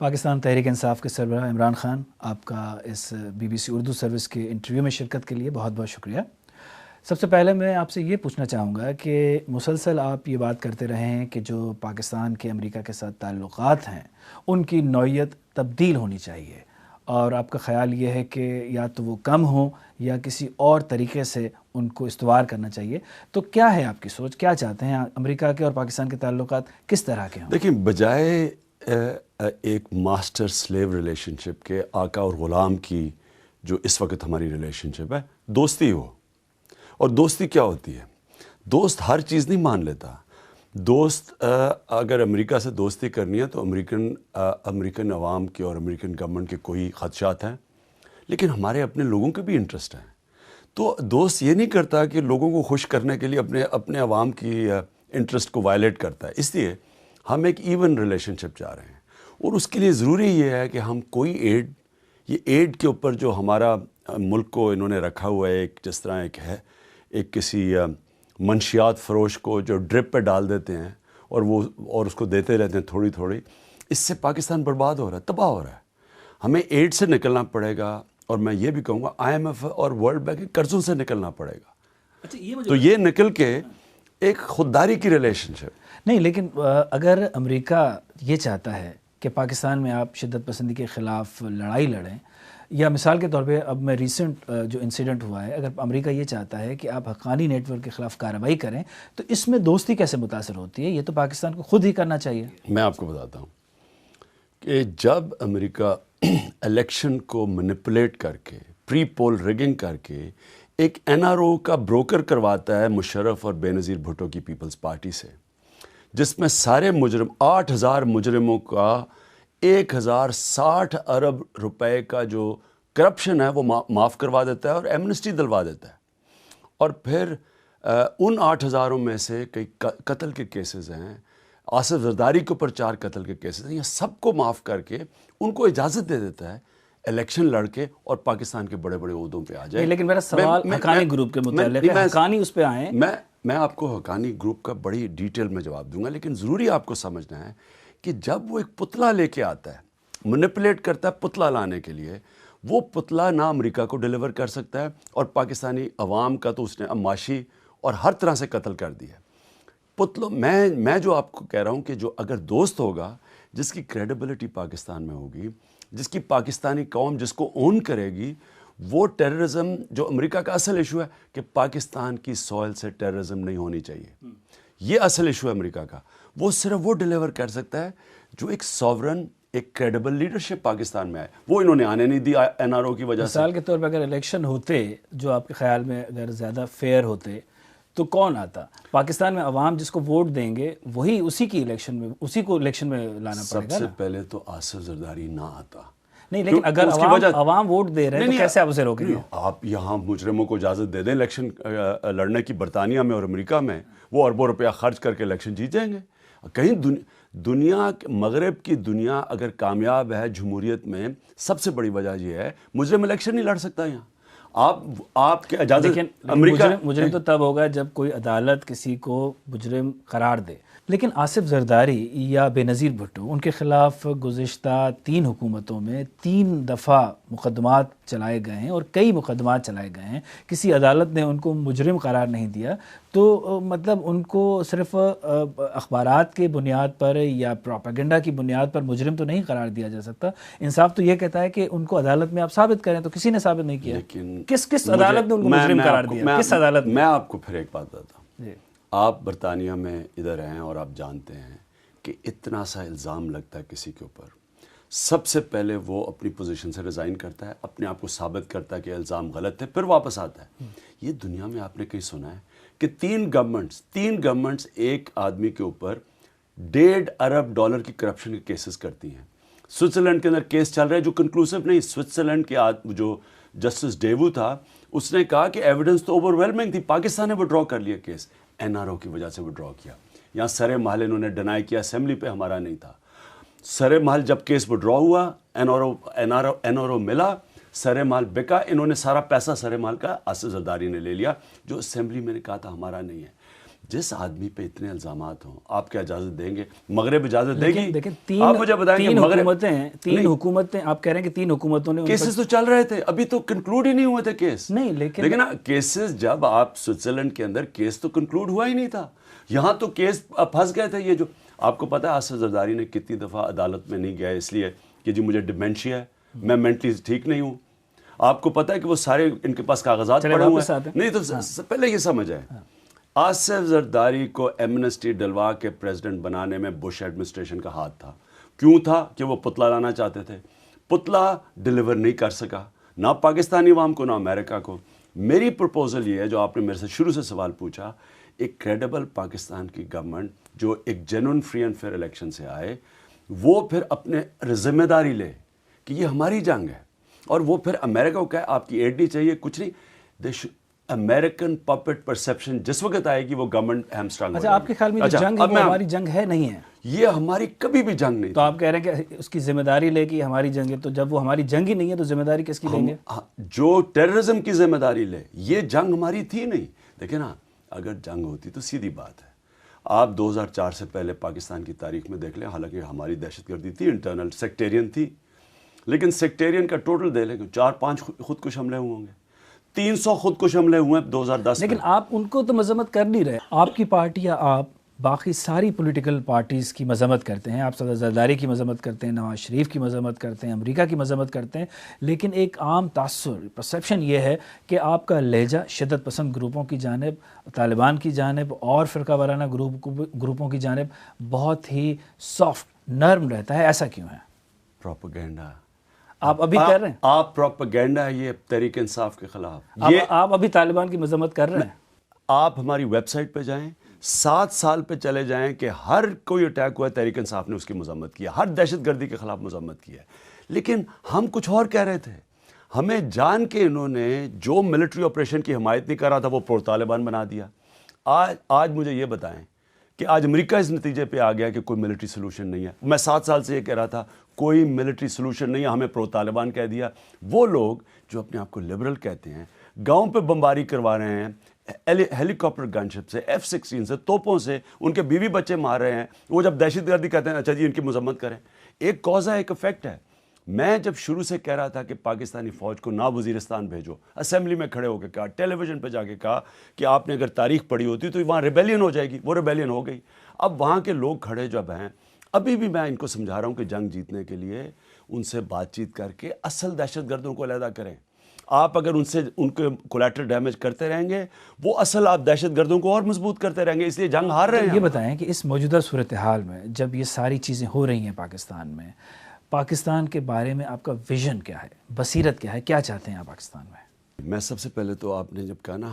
پاکستان تحریک انصاف کے سربراہ عمران خان، آپ کا اس BBC اردو سروس کے انٹرویو میں شرکت کے لیے بہت بہت شکریہ۔ سب سے پہلے میں آپ سے یہ پوچھنا چاہوں گا کہ مسلسل آپ یہ بات کرتے رہے ہیں کہ جو پاکستان کے امریکہ کے ساتھ تعلقات ہیں ان کی نوعیت تبدیل ہونی چاہیے، اور آپ کا خیال یہ ہے کہ یا تو وہ کم ہوں یا کسی اور طریقے سے ان کو استوار کرنا چاہیے۔ تو کیا ہے آپ کی سوچ، کیا چاہتے ہیں امریکہ کے اور پاکستان کے تعلقات کس طرح کے ہوں؟ دیکھیں، بجائے ایک ماسٹر سلیو ریلیشن شپ کے، آقا اور غلام کی جو اس وقت ہماری ریلیشن شپ ہے، دوستی ہو۔ اور دوستی کیا ہوتی ہے؟ دوست ہر چیز نہیں مان لیتا۔ دوست اگر امریکہ سے دوستی کرنی ہے تو امریکن عوام کے اور امریکن گورنمنٹ کے کوئی خدشات ہیں، لیکن ہمارے اپنے لوگوں کے بھی انٹرسٹ ہیں۔ تو دوست یہ نہیں کرتا کہ لوگوں کو خوش کرنے کے لیے اپنے عوام کی انٹرسٹ کو وائلیٹ کرتا ہے۔ اس لیے ہم ایک ایون ریلیشن شپ چاہ رہے ہیں، اور اس کے لیے ضروری یہ ہے کہ ہم کوئی ایڈ کے اوپر جو ہمارا ملک کو انہوں نے رکھا ہوا ہے، جس طرح ایک کسی منشیات فروش کو جو ڈرپ پہ ڈال دیتے ہیں اور اس کو دیتے رہتے ہیں تھوڑی تھوڑی، اس سے پاکستان برباد ہو رہا ہے، تباہ ہو رہا ہے۔ ہمیں ایڈ سے نکلنا پڑے گا، اور میں یہ بھی کہوں گا IMF اور ورلڈ بینک کے قرضوں سے نکلنا پڑے گا۔ تو یہ نکل کے ایک خودداری کی ریلیشن شپ نہیں، لیکن اگر امریکہ یہ چاہتا ہے کہ پاکستان میں آپ شدت پسندی کے خلاف لڑائی لڑیں، یا مثال کے طور پہ اب میں ریسنٹ جو انسیڈنٹ ہوا ہے، اگر امریکہ یہ چاہتا ہے کہ آپ حقانی نیٹ ورک کے خلاف کارروائی کریں، تو اس میں دوستی کیسے متاثر ہوتی ہے؟ یہ تو پاکستان کو خود ہی کرنا چاہیے۔ میں آپ کو بتاتا ہوں کہ جب امریکہ الیکشن کو مینیپولیٹ کر کے، پری پول ریگنگ کر کے ایک NRO کا بروکر کرواتا ہے مشرف اور بے نظیر بھٹو کی پیپلز پارٹی سے، جس میں سارے 8,000 مجرموں کا 1,060 ارب روپے کا جو کرپشن ہے وہ معاف کروا دیتا ہے اور ایمنسٹی دلوا دیتا ہے، اور پھر ان 8,000 میں سے کئی قتل کے کیسز ہیں، آصف زرداری کے اوپر 4 قتل کے کیسز ہیں، یہ سب کو معاف کر کے ان کو اجازت دے دیتا ہے الیکشن لڑ کے اور پاکستان کے بڑے بڑے عہدوں پہ آ جائے۔ لیکن میرا سوال حقانی گروپ کے متعلق ہے، حقانی اس پہ آئیں۔ میں آپ کو حقانی گروپ کا بڑی ڈیٹیل میں جواب دوں گا، لیکن ضروری آپ کو سمجھنا ہے کہ جب وہ ایک پتلا لے کے آتا ہے، مینیپولیٹ کرتا ہے پتلا لانے کے لیے، وہ پتلا نہ امریکہ کو ڈیلیور کر سکتا ہے، اور پاکستانی عوام کا تو اس نے معاشی اور ہر طرح سے قتل کر دیا۔ میں جو آپ کو کہہ رہا ہوں کہ جو اگر دوست ہوگا جس کی کریڈیبلٹی پاکستان میں ہوگی، جس کی پاکستانی قوم جس کو اون کرے گی، وہ ٹیررزم جو امریکہ کا اصل ایشو ہے کہ پاکستان کی سوئل سے ٹیررزم نہیں ہونی چاہیے، یہ اصل ایشو ہے امریکہ کا، وہ صرف وہ ڈیلیور کر سکتا ہے جو ایک سوورن، ایک کریڈیبل لیڈرشپ پاکستان میں آئے۔ وہ انہوں نے آنے نہیں دی NRO کی وجہ سے۔ مثال کے طور پر اگر الیکشن ہوتے جو آپ کے خیال میں اگر زیادہ فیئر ہوتے تو کون آتا؟ پاکستان میں عوام جس کو ووٹ دیں گے وہی اسی کو الیکشن میں لانا پڑے گا۔ سب سے پہلے تو آصف زرداری نہ آتا۔ نہیں، لیکن اگر عوام ووٹ دے رہے ہیں تو کیسے آپ اسے روکیں گے؟ آپ یہاں مجرموں کو اجازت دے دیں الیکشن لڑنے کی، برطانیہ میں اور امریکہ میں وہ اربوں روپیہ خرچ کر کے الیکشن جیت جائیں گے۔ کہیں دنیا، مغرب کی دنیا اگر کامیاب ہے جمہوریت میں، سب سے بڑی وجہ یہ ہے مجرم الیکشن نہیں لڑ سکتا یہاں۔ آپ کے اجازت مجرم تو تب ہوگا جب کوئی عدالت کسی کو مجرم قرار دے۔ لیکن آصف زرداری یا بے نظیر بھٹو، ان کے خلاف گزشتہ 3 حکومتوں میں 3 دفعہ مقدمات چلائے گئے ہیں، اور کئی مقدمات چلائے گئے ہیں، کسی عدالت نے ان کو مجرم قرار نہیں دیا۔ تو مطلب ان کو صرف اخبارات کے بنیاد پر یا پروپیگنڈا کی بنیاد پر مجرم تو نہیں قرار دیا جا سکتا۔ انصاف تو یہ کہتا ہے کہ ان کو عدالت میں آپ ثابت کریں، تو کسی نے ثابت نہیں کیا۔ کس عدالت نے ان کو مجرم قرار دیا؟ کس عدالت نے؟ میں آپ کو پھر ایک بات بتاتا ہوں۔ آپ برطانیہ میں ادھر ہیں اور آپ جانتے ہیں کہ اتنا سا الزام لگتا ہے کسی کے اوپر، سب سے پہلے وہ اپنی پوزیشن سے ریزائن کرتا ہے، اپنے آپ کو ثابت کرتا ہے کہ الزام غلط ہے، پھر واپس آتا ہے۔ یہ دنیا میں آپ نے کہیں سنا ہے کہ 3 گورنمنٹس ایک آدمی کے اوپر $1.5 ارب کی کرپشن کے کیسز کرتی ہیں؟ سوئٹزرلینڈ کے اندر کیس چل رہا ہے جو کنکلوسیو نہیں۔ سوئٹزرلینڈ کے جو جسٹس ڈیوو تھا، اس نے کہا کہ ایویڈنس تو اوور ویلمنگ تھی، پاکستان نے وڈرا کر لیا کیس، NRO کی وجہ سے وڈرا کیا۔ یہاں سر محل انہوں نے ڈینائی کیا، اسمبلی پہ ہمارا نہیں تھا۔ سر محل جب کیس وڈرا ہوا، NRO ملا، سر محل بکا، انہوں نے سارا پیسہ سر محل کا آصف زرداری نے لے لیا، جو اسمبلی میں نے کہا تھا ہمارا نہیں ہے۔ جس آدمی پہ اتنے الزامات ہوں آپ کیا اجازت دیں گے؟ مغرب اجازت دے گی؟ دیکھیں آپ مجھے بتائیں کہ تین حکومتیں آپ کہہ رہے ہیں کہ تین حکومتوں نے کیسز تو چل رہے تھے، ابھی تو کنکلوڈ ہی نہیں ہوئے تھے کیس. نہیں لیکن نا کیسز جب آپ سوئٹزرلینڈ کے اندر کیس تو کنکلوڈ ہوا ہی نہیں تھا، یہاں تو کیس پھنس گئے تھے. یہ جو آپ کو پتا ہے آصف زرداری نے کتنی دفعہ عدالت میں نہیں گیا اس لیے کہ جی مجھے ڈیمنشیا ہے، میں مینٹلی ٹھیک نہیں ہوں. آپ کو پتا ہے کہ وہ سارے ان کے پاس کاغذات پڑے ہوئے ہیں. نہیں تو پہلے یہ سمجھ آئے آصف زرداری کو ایمنسٹی ڈلوا کے پریزیڈنٹ بنانے میں بش ایڈمنسٹریشن کا ہاتھ تھا. کیوں تھا؟ کہ وہ پتلا لانا چاہتے تھے. پتلا ڈیلیور نہیں کر سکا، نہ پاکستانی عوام کو نہ امریکہ کو. میری پرپوزل یہ ہے جو آپ نے میرے سے شروع سے سوال پوچھا، ایک کریڈیبل پاکستان کی گورنمنٹ جو ایک genuine free and fair election سے آئے، وہ پھر اپنے ذمہ داری لے کہ یہ ہماری جنگ ہے، اور وہ پھر امریکہ کو کہے آپ کی ایڈ نہیں چاہیے کچھ نہیں. امریکن پپٹ پرسیپشن جس وقت آئے گی وہ گورنمنٹ ہیمسٹرنگ. اچھا آپ کے خیال میں جنگ ہماری جنگ ہے نہیں ہے؟ یہ ہماری کبھی بھی جنگ نہیں. تو آپ کہہ رہے ہیں کہ اس کی ذمہ داری لے کہ ہماری جنگ ہے، تو جب وہ ہماری جنگ ہی نہیں ہے تو ذمہ داری کس کی لیں گے؟ جو ٹیررزم کی ذمہ داری لے. یہ جنگ ہماری تھی نہیں. دیکھیں نا اگر جنگ ہوتی تو سیدھی بات ہے، آپ 2004 سے پہلے پاکستان کی تاریخ میں دیکھ لیں، حالانکہ ہماری دہشت گردی تھی انٹرنل سیکٹیرین تھی، لیکن سیکٹیرین کا ٹوٹل دے لیں کہ 4-5 خودکش حملے ہوئے ہوں گے، 300 خودکش حملے ہوئے 2010 لیکن آپ ان کو تو مذمت کر نہیں رہے. آپ کی پارٹی یا آپ باقی ساری پولیٹیکل پارٹیز کی مذمت کرتے ہیں، آپ صدر زرداری کی مذمت کرتے ہیں، نواز شریف کی مذمت کرتے ہیں، امریکہ کی مذمت کرتے ہیں، لیکن ایک عام تاثر پرسیپشن یہ ہے کہ آپ کا لہجہ شدت پسند گروپوں کی جانب، طالبان کی جانب اور فرقہ وارانہ گروپوں کی جانب بہت ہی سافٹ نرم رہتا ہے. ایسا کیوں ہے؟ پروپیگنڈا. آپ ابھی کر رہے ہیں، آپ پروپیگنڈا ہے یہ تحریک انصاف کے خلاف. آپ ابھی طالبان کی مذمت کر رہے ہیں. آپ ہماری ویب سائٹ پہ جائیں، 7 سال پہ چلے جائیں کہ ہر کوئی اٹیک ہوا ہے تحریک انصاف نے اس کی مذمت کی ہے، ہر دہشت گردی کے خلاف مذمت کی ہے. لیکن ہم کچھ اور کہہ رہے تھے. ہمیں جان کے انہوں نے جو ملٹری آپریشن کی حمایت نہیں کر رہا تھا وہ پرو طالبان بنا دیا. آج مجھے یہ بتائیں کہ آج امریکہ اس نتیجے پہ آ گیا کہ کوئی ملٹری سلوشن نہیں ہے. میں 7 سال سے یہ کہہ رہا تھا کوئی ملٹری سلوشن نہیں ہے، ہمیں پرو طالبان کہہ دیا. وہ لوگ جو اپنے آپ کو لبرل کہتے ہیں گاؤں پہ بمباری کروا رہے ہیں ہیلی کاپٹر گن شپ سے، F-16 سے، توپوں سے، ان کے بیوی بچے مار رہے ہیں. وہ جب دہشت گردی کہتے ہیں اچھا جی ان کی مذمت کریں. ایک کاز ہے، ایک افیکٹ ہے. میں جب شروع سے کہہ رہا تھا کہ پاکستانی فوج کو نہ وزیرستان بھیجو، اسمبلی میں کھڑے ہو کے کہا، ٹیلی ویژن پہ جا کے کہا کہ آپ نے اگر تاریخ پڑھی ہوتی تو وہاں ریبیلین ہو جائے گی. وہ ریبیلین ہو گئی. اب وہاں کے لوگ کھڑے جب ہیں، ابھی بھی میں ان کو سمجھا رہا ہوں کہ جنگ جیتنے کے لیے ان سے بات چیت کر کے اصل دہشت گردوں کو علیحدہ کریں. آپ اگر ان کے کولیٹرل ڈیمیج کرتے رہیں گے، وہ اصل آپ دہشت گردوں کو اور مضبوط کرتے رہیں گے، اس لیے جنگ ہار رہے ہیں. یہ بتائیں کہ اس موجودہ صورتحال میں جب یہ ساری چیزیں ہو رہی ہیں پاکستان میں، پاکستان کے بارے میں آپ کا ویژن کیا ہے، بصیرت کیا ہے، کیا چاہتے ہیں آپ پاکستان میں؟ میں سب سے پہلے تو آپ نے جب کہا نا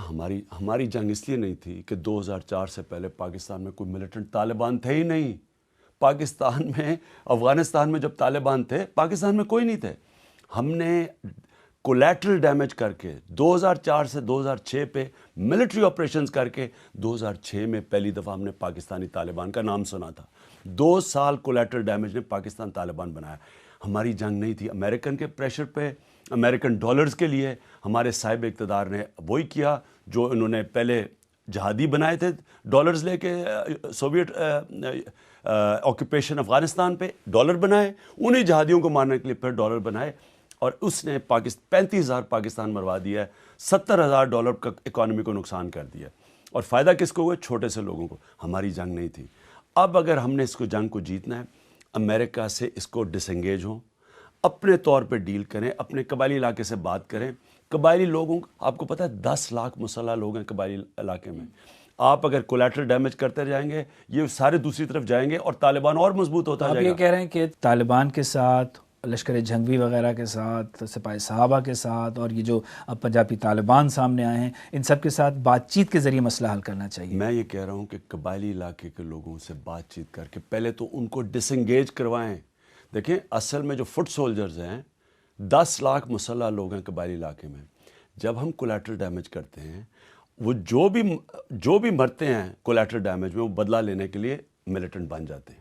ہماری جنگ اس لیے نہیں تھی کہ 2004 سے پہلے پاکستان میں کوئی ملیٹنٹ طالبان تھے ہی نہیں. پاکستان میں، افغانستان میں جب طالبان تھے پاکستان میں کوئی نہیں تھے. ہم نے کولیٹرل ڈیمیج کر کے 2004 سے 2006 پہ ملٹری آپریشنز کر کے 2006 میں پہلی دفعہ ہم نے پاکستانی طالبان کا نام سنا تھا. 2 سال کولیٹرل ڈیمیج نے پاکستان طالبان بنایا. ہماری جنگ نہیں تھی. امریکن کے پریشر پہ، امریکن ڈالرز کے لیے ہمارے صاحب اقتدار نے وہی کیا جو انہوں نے پہلے جہادی بنائے تھے ڈالرز لے کے، سوویٹ آکوپیشن افغانستان پہ ڈالر بنائے، انہیں جہادیوں کو مارنے کے لیے پھر ڈالر بنائے، اور اس نے 35,000 پاکستان مروا دیا ہے، $70,000 کا اکانومی کو نقصان کر دیا. اور فائدہ کس کو ہوا؟ چھوٹے سے لوگوں کو. ہماری جنگ نہیں تھی. اب اگر ہم نے اس کو جنگ کو جیتنا ہے، امریکہ سے اس کو ڈس انگیج ہوں، اپنے طور پہ ڈیل کریں، اپنے قبائلی علاقے سے بات کریں. قبائلی لوگوں، آپ کو پتہ ہے 10 لاکھ مسلح لوگ ہیں قبائلی علاقے میں. آپ اگر کولیٹرل ڈیمیج کرتے جائیں گے یہ سارے دوسری طرف جائیں گے اور طالبان اور مضبوط ہوتا جائے گا. آپ یہ کہہ رہے ہیں کہ طالبان کے ساتھ، لشکر جھنگوی وغیرہ کے ساتھ، سپاہی صحابہ کے ساتھ، اور یہ جو اب پنجابی طالبان سامنے آئے ہیں، ان سب کے ساتھ بات چیت کے ذریعے مسئلہ حل کرنا چاہیے؟ میں یہ کہہ رہا ہوں کہ قبائلی علاقے کے لوگوں سے بات چیت کر کے پہلے تو ان کو ڈس انگیج کروائیں. دیکھیں اصل میں جو فٹ سولجرز ہیں، 10 لاکھ مسلح لوگ ہیں قبائلی علاقے میں. جب ہم کولیٹرل ڈیمیج کرتے ہیں، وہ جو بھی مرتے ہیں کولیٹرل ڈیمیج میں، وہ بدلہ لینے کے لیے ملیٹنٹ بن جاتے ہیں.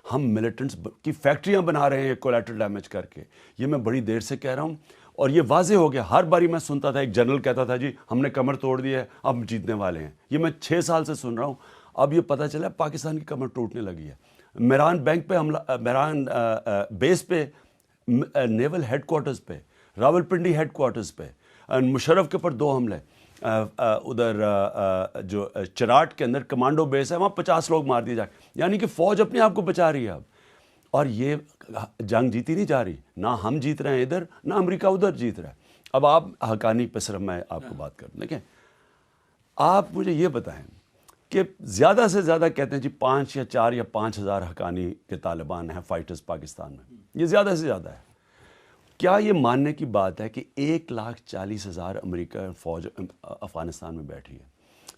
ہم ملیٹنٹس کی فیکٹریاں بنا رہے ہیں کولیٹرل ڈیمیج کر کے. یہ میں بڑی دیر سے کہہ رہا ہوں اور یہ واضح ہو گیا. ہر باری میں سنتا تھا ایک جنرل کہتا تھا جی ہم نے کمر توڑ دی ہے، اب جیتنے والے ہیں. یہ میں 6 سال سے سن رہا ہوں. اب یہ پتہ چلا پاکستان کی کمر ٹوٹنے لگی ہے. میران بینک پہ حملہ, میران بیس پہ, نیول ہیڈ کوارٹرز پہ, راولپنڈی ہیڈ کوارٹرز پہ, مشرف کے اوپر 2 حملے, ادھر جو چراٹ کے اندر کمانڈو بیس ہے وہاں 50 لوگ مار دیے جائے. یعنی کہ فوج اپنے آپ کو بچا رہی ہے اب, اور یہ جنگ جیتی نہیں جا رہی. نہ ہم جیت رہے ہیں ادھر, نہ امریکہ ادھر جیت رہا ہے. اب آپ حقانی پہ صرف میں آپ کو بات کروں. دیکھیں آپ مجھے یہ بتائیں کہ زیادہ سے زیادہ کہتے ہیں جی 5 یا 4 یا 5 ہزار حقانی کے طالبان ہیں فائٹرز پاکستان میں, یہ زیادہ سے زیادہ ہے. کیا یہ ماننے کی بات ہے کہ 1,40,000 امریکہ فوج افغانستان میں بیٹھی ہے؟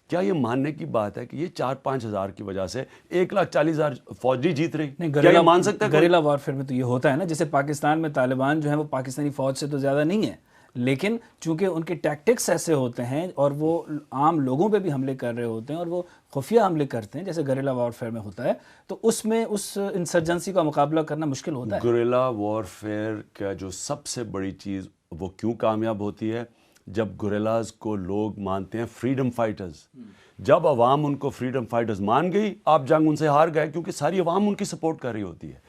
کیا یہ ماننے کی بات ہے کہ یہ 4-5 ہزار کی وجہ سے 1,40,000 فوج نہیں جیت رہی؟ کیا یہ مان سکتا ہے؟ گریلا وارفیئر میں تو یہ ہوتا ہے نا, جیسے پاکستان میں طالبان جو ہیں وہ پاکستانی فوج سے تو زیادہ نہیں ہیں, لیکن چونکہ ان کے ٹیکٹکس ایسے ہوتے ہیں اور وہ عام لوگوں پہ بھی حملے کر رہے ہوتے ہیں اور وہ خفیہ حملے کرتے ہیں جیسے گریلا وارفیئر میں ہوتا ہے, تو اس میں اس انسرجنسی کا مقابلہ کرنا مشکل ہوتا ہے. گریلا وارفیئر کا جو سب سے بڑی چیز وہ کیوں کامیاب ہوتی ہے, جب گوریلاز کو لوگ مانتے ہیں فریڈم فائٹرز. جب عوام ان کو فریڈم فائٹرز مان گئی, آپ جنگ ان سے ہار گئے, کیونکہ ساری عوام ان کی سپورٹ کر رہی ہوتی ہے.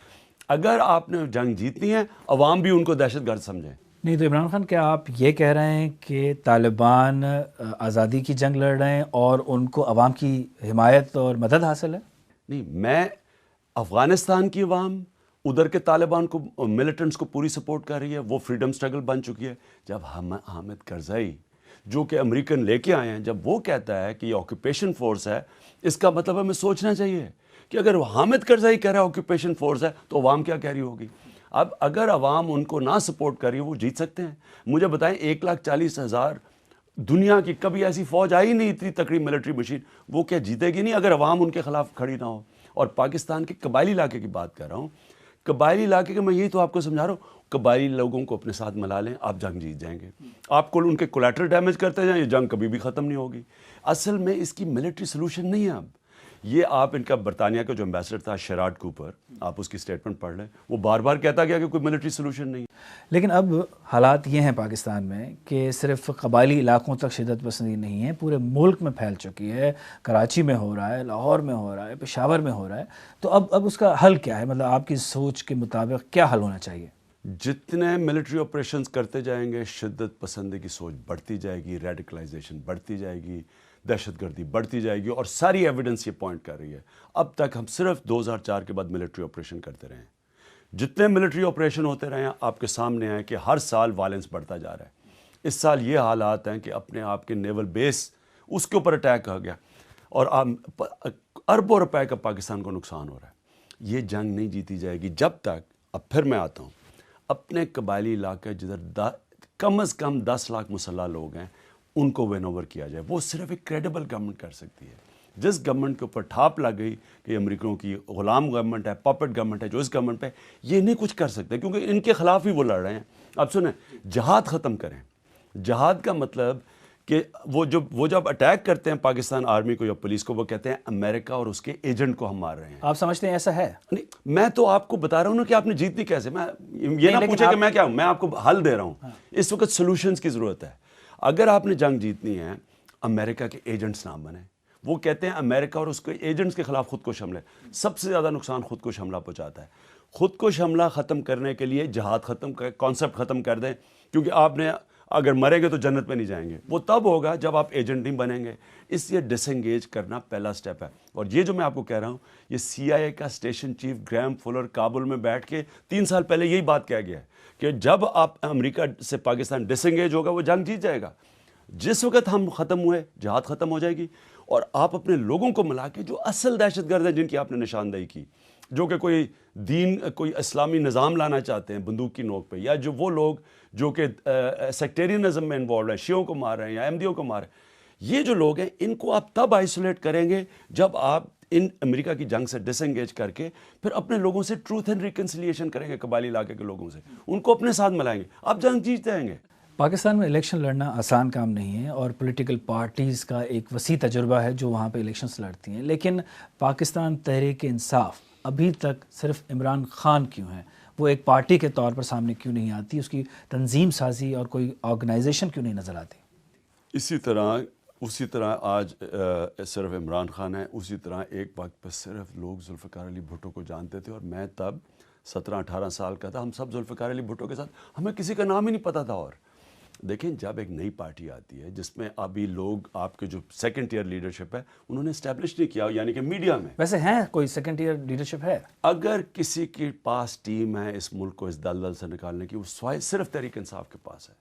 اگر آپ نے جنگ جیتنی ہے, عوام بھی ان کو دہشت گرد سمجھیں. نہیں تو عمران خان, کیا آپ یہ کہہ رہے ہیں کہ طالبان آزادی کی جنگ لڑ رہے ہیں اور ان کو عوام کی حمایت اور مدد حاصل ہے؟ نہیں, میں افغانستان کی عوام ادھر کے طالبان کو, ملیٹنٹس کو پوری سپورٹ کر رہی ہے, وہ فریڈم سٹرگل بن چکی ہے. جب حامد کرزئی جو کہ امریکن لے کے آئے ہیں, جب وہ کہتا ہے کہ یہ آکوپیشن فورس ہے, اس کا مطلب ہمیں سوچنا چاہیے کہ اگر حامد کرزئی کہہ رہا ہے آکوپیشن فورس ہے تو عوام کیا کہہ رہی ہوگی. اب اگر عوام ان کو نہ سپورٹ کر رہی ہے, وہ جیت سکتے ہیں؟ مجھے بتائیں 1,40,000 دنیا کی کبھی ایسی فوج آئی نہیں, اتنی تکڑی ملٹری مشین, وہ کیا جیتے گی نہیں اگر عوام ان کے خلاف کھڑی نہ ہو. اور پاکستان کے قبائلی علاقے کی بات کر رہا ہوں, قبائلی علاقے کے میں یہی تو آپ کو سمجھا رہا ہوں, قبائلی لوگوں کو اپنے ساتھ ملا لیں, آپ جنگ جیت جائیں گے. آپ کو ان کے کولیٹرل ڈیمیج کرتے جائیں, یہ جنگ کبھی بھی ختم نہیں ہوگی. اصل میں اس کی ملٹری سلوشن نہیں ہے. اب یہ آپ ان کا برطانیہ کا جو امبیسڈر تھا شیرارڈ کوپر, آپ اس کی سٹیٹمنٹ پڑھ لیں, وہ بار بار کہتا گیا کہ کوئی ملٹری سلوشن نہیں. لیکن اب حالات یہ ہیں پاکستان میں کہ صرف قبائلی علاقوں تک شدت پسندی نہیں ہے, پورے ملک میں پھیل چکی ہے. کراچی میں ہو رہا ہے, لاہور میں ہو رہا ہے, پشاور میں ہو رہا ہے. تو اب اس کا حل کیا ہے؟ مطلب آپ کی سوچ کے مطابق کیا حل ہونا چاہیے؟ جتنے ملٹری آپریشنز کرتے جائیں گے, شدت پسندی کی سوچ بڑھتی جائے گی, ریڈیکلائزیشن بڑھتی جائے گی, دہشت گردی بڑھتی جائے گی. اور ساری ایویڈنس یہ پوائنٹ کر رہی ہے. اب تک ہم صرف 2004 کے بعد ملٹری آپریشن کرتے رہے ہیں. جتنے ملٹری آپریشن ہوتے رہے ہیں, آپ کے سامنے ہیں کہ ہر سال وائلنس بڑھتا جا رہا ہے. اس سال یہ حالات ہیں کہ اپنے آپ کے نیول بیس اس کے اوپر اٹیک ہو گیا, اور اربوں روپے کا پاکستان کو نقصان ہو رہا ہے. یہ جنگ نہیں جیتی جائے گی جب تک, اب پھر میں آتا ہوں, اپنے قبائلی علاقے جدھر کم از کم 10 لاکھ مسلح لوگ ہیں, ان کو وین اوور کیا جائے. وہ صرف ایک کریڈیبل گورنمنٹ کر سکتی ہے. جس گورنمنٹ کے اوپر ٹھاپ لگ گئی کہ امریکیوں کی غلام گورنمنٹ ہے, پاپٹ گورنمنٹ ہے, جو اس گورنمنٹ پہ یہ نہیں کچھ کر سکتے, کیونکہ ان کے خلاف ہی وہ لڑ رہے ہیں. اب سنیں, جہاد ختم کریں. جہاد کا مطلب کہ وہ جب اٹیک کرتے ہیں پاکستان آرمی کو یا پولیس کو, وہ کہتے ہیں امریکہ اور اس کے ایجنٹ کو ہم مار رہے ہیں. آپ سمجھتے ہیں ایسا ہے؟ نہیں, میں تو آپ کو بتا رہا ہوں نا کہ آپ نے جیتنی کیسے. میں یہ نہ پوچھے کہ میں کیا ہوں, میں آپ کو حل دے رہا ہوں. اس وقت سولوشنز کی ضرورت ہے. اگر آپ نے جنگ جیتنی ہے, امریکہ کے ایجنٹس نہ بنیں. وہ کہتے ہیں امریکہ اور اس کے ایجنٹس کے خلاف خودکش حملے. سب سے زیادہ نقصان خودکش حملہ پہنچاتا ہے. خودکش حملہ ختم کرنے کے لیے جہاد ختم کانسیپٹ ختم کر دیں, کیونکہ آپ نے اگر مریں گے تو جنت پہ نہیں جائیں گے. وہ تب ہوگا جب آپ ایجنٹ نہیں بنیں گے. اس لیے ڈس انگیج کرنا پہلا سٹیپ ہے. اور یہ جو میں آپ کو کہہ رہا ہوں, یہ CIA کا اسٹیشن چیف گریم فولر کابل میں بیٹھ کے 3 سال پہلے یہی بات کہہ گیا ہے کہ جب آپ امریکہ سے پاکستان ڈس انگیج ہوگا, وہ جنگ جیت جائے گا. جس وقت ہم ختم ہوئے, جہاد ختم ہو جائے گی, اور آپ اپنے لوگوں کو ملا کے, جو اصل دہشت گرد ہیں جن کی آپ نے نشاندہی کی, جو کہ کوئی دین, کوئی اسلامی نظام لانا چاہتے ہیں بندوق کی نوک پہ, یا جو وہ لوگ جو کہ سیکٹیرینزم میں انوالوڈ ہیں, شیعوں کو مار رہے ہیں یا احمدیوں کو مار رہے ہیں, یہ جو لوگ ہیں ان کو آپ تب آئسولیٹ کریں گے جب آپ ان امریکہ کی جنگ سے ڈس انگیج کر کے پھر اپنے لوگوں سے ٹروتھ اینڈ ریکنسیلیشن کریں گے. قبائلی علاقے کے لوگوں سے ان کو اپنے ساتھ ملائیں گے, آپ جنگ جیت جائیں گے. پاکستان میں الیکشن لڑنا آسان کام نہیں ہے, اور پولیٹیکل پارٹیز کا ایک وسیع تجربہ ہے جو وہاں پہ الیکشنز لڑتی ہیں. لیکن پاکستان تحریک انصاف ابھی تک صرف عمران خان کیوں ہیں؟ وہ ایک پارٹی کے طور پر سامنے کیوں نہیں آتی؟ اس کی تنظیم سازی اور کوئی آرگنائزیشن کیوں نہیں نظر آتی؟ اسی طرح اسی طرح آج صرف عمران خان ہے، اسی طرح ایک وقت پہ صرف لوگ ذوالفقار علی بھٹو کو جانتے تھے، اور میں تب 17-18 سال کا تھا، ہم سب ذوالفقار علی بھٹو کے ساتھ، ہمیں کسی کا نام ہی نہیں پتہ تھا۔ اور دیکھیں جب ایک نئی پارٹی آتی ہے جس میں ابھی لوگ آپ کے جو سیکنڈ ٹیئر لیڈرشپ ہے انہوں نے اسٹیبلش نہیں کیا، یعنی کہ میڈیا میں ویسے ہیں کوئی سیکنڈ ٹیئر لیڈرشپ ہے؟ اگر کسی کے پاس ٹیم ہے اس ملک کو اس دلدل سے نکالنے کی، وہ صرف تحریک انصاف کے پاس ہے۔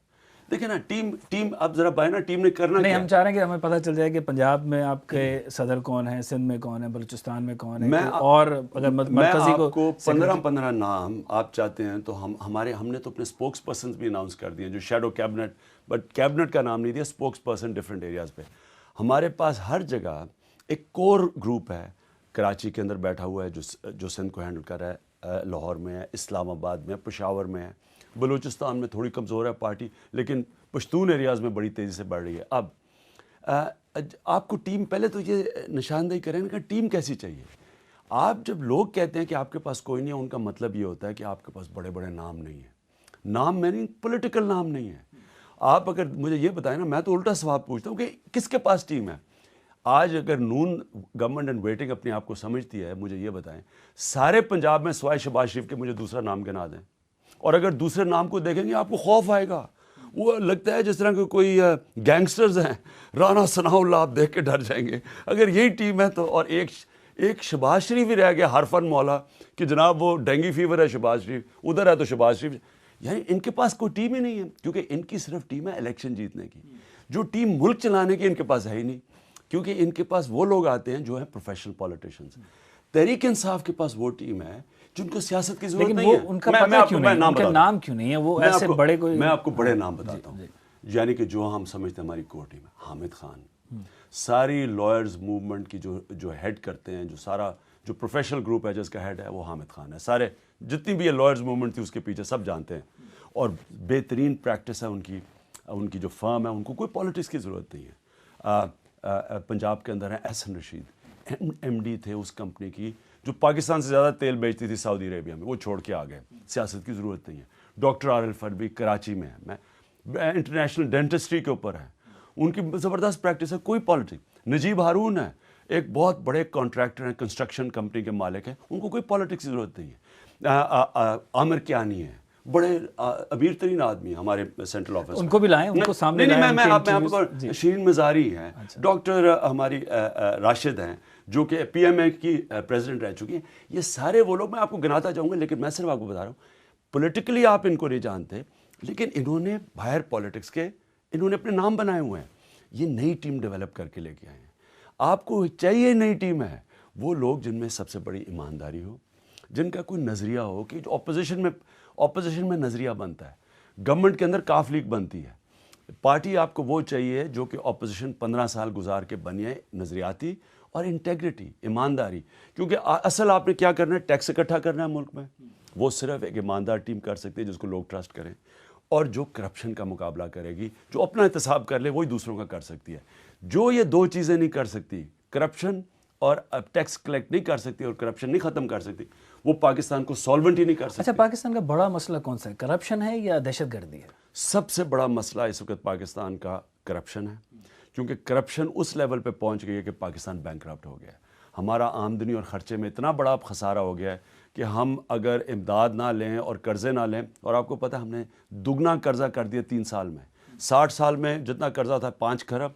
دیکھیں نا ٹیم اب ذرا بھائی نا ٹیم نے کرنا نہیں، کیا؟ ہم چاہ رہے ہیں کہ ہمیں پتہ چل جائے کہ پنجاب میں آپ کے صدر کون ہیں، سندھ میں کون ہے، بلوچستان میں کون ہے، اور اگر مرکزی کو 15 نام آپ چاہتے ہیں تو ہم نے تو اپنے اسپوکس پرسنز بھی اناؤنس کر دیے جو شیڈو کیبنٹ، بٹ کیبنٹ کا نام نہیں دیا، اسپوکس پرسن ڈفرینٹ ایریاز پہ۔ ہمارے پاس ہر جگہ ایک کور گروپ ہے، کراچی کے اندر بیٹھا ہوا ہے جو سندھ کو ہینڈل کر رہا ہے، لاہور میں ہے، اسلام آباد میں ہے، پشاور میں ہے، بلوچستان میں تھوڑی کمزور ہے پارٹی لیکن پشتون ایریاز میں بڑی تیزی سے بڑھ رہی ہے۔ اب آپ کو ٹیم، پہلے تو یہ نشاندہی کریں کہ ٹیم کیسی چاہیے۔ آپ جب لوگ کہتے ہیں کہ آپ کے پاس کوئی نہیں ہے، ان کا مطلب یہ ہوتا ہے کہ آپ کے پاس بڑے بڑے نام نہیں ہیں۔ نام میں نہیں، پولیٹیکل نام نہیں ہے۔ آپ اگر مجھے یہ بتائیں نا، میں تو الٹا سوال پوچھتا ہوں کہ کس کے پاس ٹیم ہے؟ آج اگر نون گورنمنٹ اینڈ ویٹنگ اپنے آپ کو سمجھتی ہے، مجھے یہ بتائیں سارے پنجاب میں سوائے شہباز شریف کے مجھے دوسرا نام گنا دیں، اور اگر دوسرے نام کو دیکھیں گے آپ کو خوف آئے گا۔ وہ لگتا ہے جس طرح کہ کوئی گینگسٹرز ہیں، رانا ثناء اللہ، آپ دیکھ کے ڈر جائیں گے اگر یہی ٹیم ہے تو۔ اور ایک شہباز شریف ہی رہ گیا، حرفن مولا، کہ جناب وہ ڈینگی فیور ہے شہباز شریف، ادھر ہے تو شہباز شریف، یعنی ان کے پاس کوئی ٹیم ہی نہیں ہے، کیونکہ ان کی صرف ٹیم ہے الیکشن جیتنے کی۔ جو ٹیم ملک چلانے کی ان کے پاس ہے ہی نہیں، کیونکہ ان کے پاس وہ لوگ آتے ہیں جو ہیں پروفیشنل پالیٹیشنز۔ تحریک انصاف کے پاس وہ ٹیم ہے جن کو سیاست کی ضرورت نہیں ہے۔ ان کا پتہ کیوں نہیں، ان کے نام کیوں نہیں ہے؟ وہ ایسے بڑے کوئی، میں آپ کو بڑے نام بتاتا ہوں، یعنی کہ جو ہم سمجھتے ہیں ہماری کور ٹیم ہے، حامد خان، ساری لائرز موومنٹ کی جو ہیڈ کرتے ہیں، جو سارا جو پروفیشنل گروپ ہے جس کا ہیڈ ہے وہ حامد خان ہے۔ سارے جتنی بھی یہ لائرز موومنٹ تھی اس کے پیچھے سب جانتے ہیں، اور بہترین پریکٹس ہے ان کی جو فرم ہے، ان کو کوئی پالیٹکس کی ضرورت نہیں ہے۔ پنجاب کے اندر ہے احسن رشید، ایم ڈی تھے اس کمپنی کی جو پاکستان سے زیادہ تیل بیچتی تھی سعودی عربیہ میں، وہ چھوڑ کے آ گئے، سیاست کی ضرورت نہیں ہے۔ ڈاکٹر عارل فربی کراچی میں ہے، انٹرنیشنل ڈینٹسٹری کے اوپر ہے، ان کی زبردست پریکٹس ہے، کوئی پالیٹکس۔ نجیب ہارون ہے، ایک بہت بڑے کانٹریکٹر ہیں، کنسٹرکشن کمپنی کے مالک ہیں، ان کو کوئی پالیٹکس کی ضرورت نہیں ہے۔ عامر کیانی ہے، بڑے امیر ترین آدمی ہمارے سینٹرل آفس، ان کو بھی لائیں، ان کو سامنے لائیں۔ میں آپ کو شیرین مزاری ہیں، ڈاکٹر ہماری راشد ہیں جو کہ پی ایم اے کی پریزیڈنٹ رہ چکی ہیں، یہ سارے وہ لوگ میں آپ کو گناتا جاؤں گا، لیکن میں صرف آپ کو بتا رہا ہوں پولیٹیکلی آپ ان کو نہیں جانتے، لیکن انہوں نے باہر پالیٹکس کے انہوں نے اپنے نام بنائے ہوئے ہیں۔ یہ نئی ٹیم ڈیولپ کر کے لے کے آئے ہیں۔ آپ کو چاہیے نئی ٹیم ہے، وہ لوگ جن میں سب سے بڑی ایمانداری ہو، جن کا کوئی نظریہ ہو، کہ جو اپوزیشن میں نظریہ بنتا ہے، گورنمنٹ کے اندر کاف لیگ بنتی ہے، پارٹی آپ کو وہ چاہیے جو کہ اپوزیشن 15 سال گزار کے بنی ہے، نظریاتی اور انٹیگریٹی، ایمانداری۔ کیونکہ اصل آپ نے کیا کرنا ہے، ٹیکس اکٹھا کرنا ہے ملک میں، وہ صرف ایک ایماندار ٹیم کر سکتی ہے جس کو لوگ ٹرسٹ کریں، اور جو کرپشن کا مقابلہ کرے گی، جو اپنا احتساب کر لے، وہی دوسروں کا کر سکتی ہے۔ جو یہ دو چیزیں نہیں کر سکتی، کرپشن اور ٹیکس کلیکٹ نہیں کر سکتی اور کرپشن نہیں ختم کر سکتی، وہ پاکستان کو سالونٹ ہی نہیں کر سکتی۔ اچھا، پاکستان کا بڑا مسئلہ کون سا ہے؟ کرپشن ہے یا دہشت گردی ہے؟ سب سے بڑا مسئلہ اس وقت پاکستان کا کرپشن ہے، کیونکہ کرپشن اس لیول پہ پہنچ گئی ہے کہ پاکستان بینکرپٹ ہو گیا ہے۔ ہمارا آمدنی اور خرچے میں اتنا بڑا خسارہ ہو گیا ہے کہ ہم اگر امداد نہ لیں اور قرضے نہ لیں، اور آپ کو پتہ ہم نے دگنا قرضہ کر دیا 3 سال میں، 60 سال میں جتنا قرضہ تھا 5 کھرب،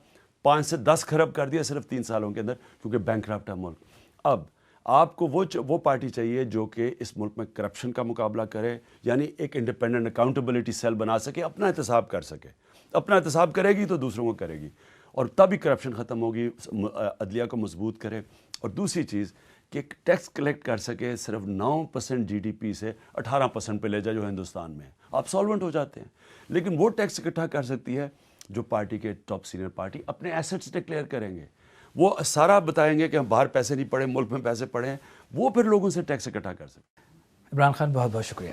5 سے 10 کھرب کر دیا صرف 3 سالوں کے اندر، کیونکہ بینکرپٹ ہے ملک۔ اب آپ کو وہ پارٹی چاہیے جو کہ اس ملک میں کرپشن کا مقابلہ کرے، یعنی ایک انڈیپینڈنٹ اکاؤنٹیبلٹی سیل بنا سکے، اپنا احتساب کر سکے۔ اپنا احتساب کرے گی تو دوسروں کو کرے گی، اور تبھی کرپشن ختم ہوگی، عدلیہ کو مضبوط کرے۔ اور دوسری چیز کہ ٹیکس کلیکٹ کر سکے، صرف 9% جی ڈی پی سے 18% پہ لے جائے جو ہندوستان میں ہے، آپ سالونٹ ہو جاتے ہیں۔ لیکن وہ ٹیکس اکٹھا کر سکتی ہے جو پارٹی کے ٹاپ سینئر پارٹی اپنے ایسٹس ڈکلیئر کریں گے، وہ سارا بتائیں گے کہ ہم باہر پیسے نہیں پڑے، ملک میں پیسے پڑے ہیں، وہ پھر لوگوں سے ٹیکس اکٹھا کر سکتے ہیں۔ عمران خان، بہت بہت شکریہ۔